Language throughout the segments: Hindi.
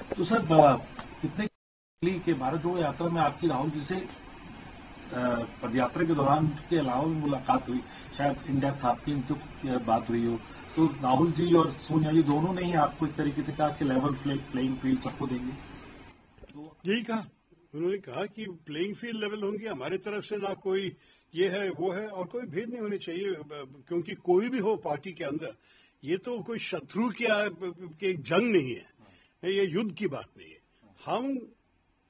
तो सर कितने के भारत जोड़ो यात्रा में आपकी राहुल जी से पदयात्रा के दौरान के अलावा भी मुलाकात हुई, शायद इन डेप्थ आपकी इनसे बात हुई हो, तो राहुल जी और सोनिया जी दोनों ने ही आपको एक तरीके से कहा कि लेवल प्लेइंग फील्ड सबको देंगे? तो यही कहा उन्होंने, कहा कि प्लेइंग फील्ड लेवल होंगे, हमारे तरफ से ना कोई ये है वो है और कोई भेद नहीं होने चाहिए, क्योंकि कोई भी हो पार्टी के अंदर, ये तो कोई शत्रु के जंग नहीं है, ये युद्ध की बात नहीं है। हम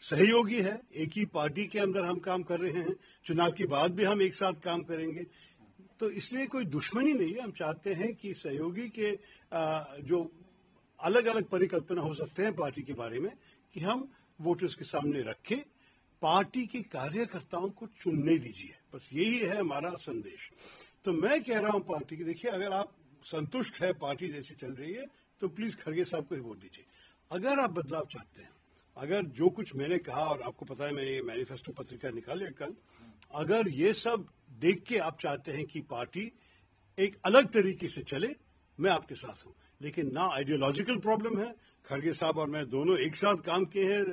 सहयोगी है, एक ही पार्टी के अंदर हम काम कर रहे हैं, चुनाव के बाद भी हम एक साथ काम करेंगे, तो इसलिए कोई दुश्मनी नहीं है। हम चाहते हैं कि सहयोगी के जो अलग अलग परिकल्पना हो सकते हैं पार्टी के बारे में, कि हम वोटर्स के सामने रखें, पार्टी के कार्यकर्ताओं को चुनने दीजिए, बस यही है हमारा संदेश। तो मैं कह रहा हूं पार्टी की, देखिए अगर आप संतुष्ट है पार्टी जैसी चल रही है तो प्लीज खड़गे साहब को ही वोट दीजिए। अगर आप बदलाव चाहते हैं, अगर जो कुछ मैंने कहा, और आपको पता है मैंने ये मैनिफेस्टो पत्रिका निकाली कल, अगर ये सब देख के आप चाहते हैं कि पार्टी एक अलग तरीके से चले, मैं आपके साथ हूं। लेकिन ना आइडियोलॉजिकल प्रॉब्लम है, खड़गे साहब और मैं दोनों एक साथ काम किए हैं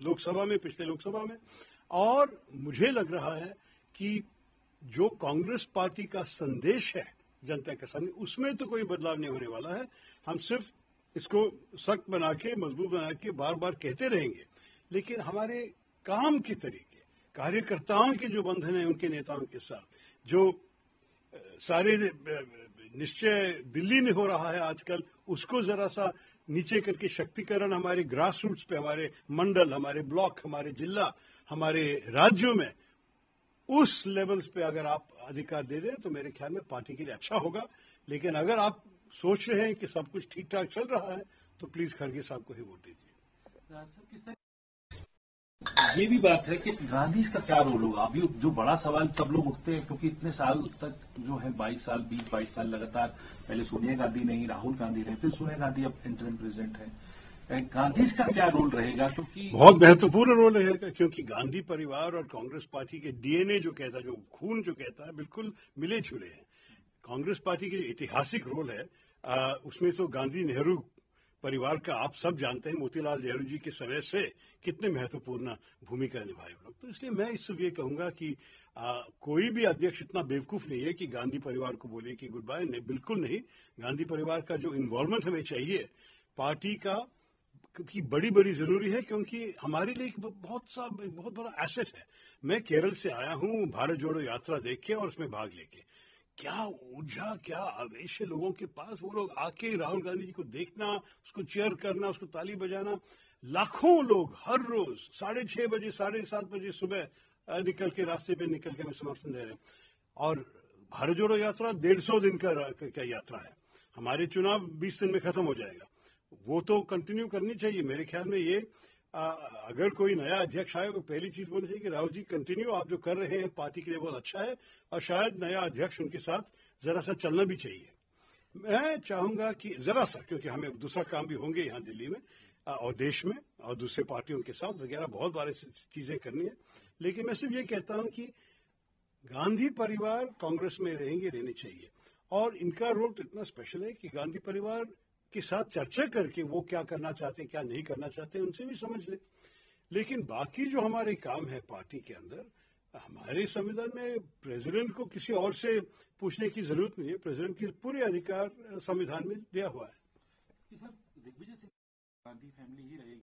लोकसभा में, पिछले लोकसभा में, और मुझे लग रहा है कि जो कांग्रेस पार्टी का संदेश है जनता के सामने, उसमें तो कोई बदलाव नहीं होने वाला है। हम सिर्फ इसको सख्त बना के, मजबूत बना के बार बार कहते रहेंगे, लेकिन हमारे काम के तरीके, कार्यकर्ताओं के जो बंधन है उनके नेताओं के साथ, जो सारे निश्चय दिल्ली में हो रहा है आजकल, उसको जरा सा नीचे करके शक्तिकरण हमारे ग्रास रूट्स पे, हमारे मंडल, हमारे ब्लॉक, हमारे जिला, हमारे राज्यों में, उस लेवल्स पे अगर आप अधिकार दे दें तो मेरे ख्याल में पार्टी के लिए अच्छा होगा। लेकिन अगर आप सोच रहे हैं कि सब कुछ ठीक ठाक चल रहा है तो प्लीज खड़गे साहब को ही वोट दीजिए। ये भी बात है कि गांधी का क्या रोल होगा? अभी जो बड़ा सवाल सब लोग उठते हैं, क्योंकि इतने साल तक जो है 20-22 साल लगातार, पहले सोनिया गांधी नहीं, राहुल गांधी रहे, फिर सोनिया गांधी अब इंटरिम प्रेसिडेंट है, गांधी का क्या रोल रहेगा? क्योंकि बहुत महत्वपूर्ण रोल है, क्योंकि गांधी परिवार और कांग्रेस पार्टी के डीएनए जो कहता है, जो खून जो कहता है, बिल्कुल मिले जुले हैं। कांग्रेस पार्टी के ऐतिहासिक रोल है, उसमें तो गांधी नेहरू परिवार का आप सब जानते हैं, मोतीलाल नेहरू जी के समय से कितने महत्वपूर्ण भूमिका निभाई लोग। तो इसलिए मैं इस सब ये कहूंगा कि कोई भी अध्यक्ष इतना बेवकूफ नहीं है कि गांधी परिवार को बोले कि गुड बाय, नहीं, बिल्कुल नहीं। गांधी परिवार का जो इन्वॉल्वमेंट हमें चाहिए पार्टी का, की बड़ी बड़ी जरूरी है, क्योंकि हमारे लिए बहुत बड़ा एसेट है। मैं केरल से आया हूं भारत जोड़ो यात्रा देख के और उसमें भाग लेके, क्या ऊर्जा, क्या आवेश है लोगों के पास। वो लोग आके राहुल गांधी जी को देखना, उसको चीयर करना, उसको ताली बजाना, लाखों लोग हर रोज 6:30 बजे, 7:30 बजे सुबह निकल के, रास्ते पे निकल के हमें समर्थन दे रहे हैं। और भारत जोड़ो यात्रा 150 दिन का यात्रा है। हमारे चुनाव 20 दिन में खत्म हो जाएगा, वो तो कंटिन्यू करनी चाहिए। मेरे ख्याल में ये अगर कोई नया अध्यक्ष आए तो पहली चीज बोलनी चाहिए कि राहुल जी कंटिन्यू आप जो कर रहे हैं पार्टी के लिए बहुत अच्छा है, और शायद नया अध्यक्ष उनके साथ जरा सा चलना भी चाहिए। मैं चाहूंगा कि जरा सा, क्योंकि हमें दूसरा काम भी होंगे यहाँ दिल्ली में और देश में और दूसरे पार्टियों के साथ वगैरह, बहुत बारे चीजें करनी है। लेकिन मैं सिर्फ ये कहता हूं कि गांधी परिवार कांग्रेस में रहनी चाहिए, और इनका रोल तो इतना स्पेशल है कि गांधी परिवार के साथ चर्चा करके वो क्या करना चाहते हैं, क्या नहीं करना चाहते, उनसे भी समझ ले। लेकिन बाकी जो हमारे काम है पार्टी के अंदर, हमारे संविधान में प्रेसिडेंट को किसी और से पूछने की जरूरत नहीं है। प्रेसिडेंट के पूरे अधिकार संविधान में दिया हुआ है। दिग्विजय सिंह गांधी फैमिली ही रहेगी।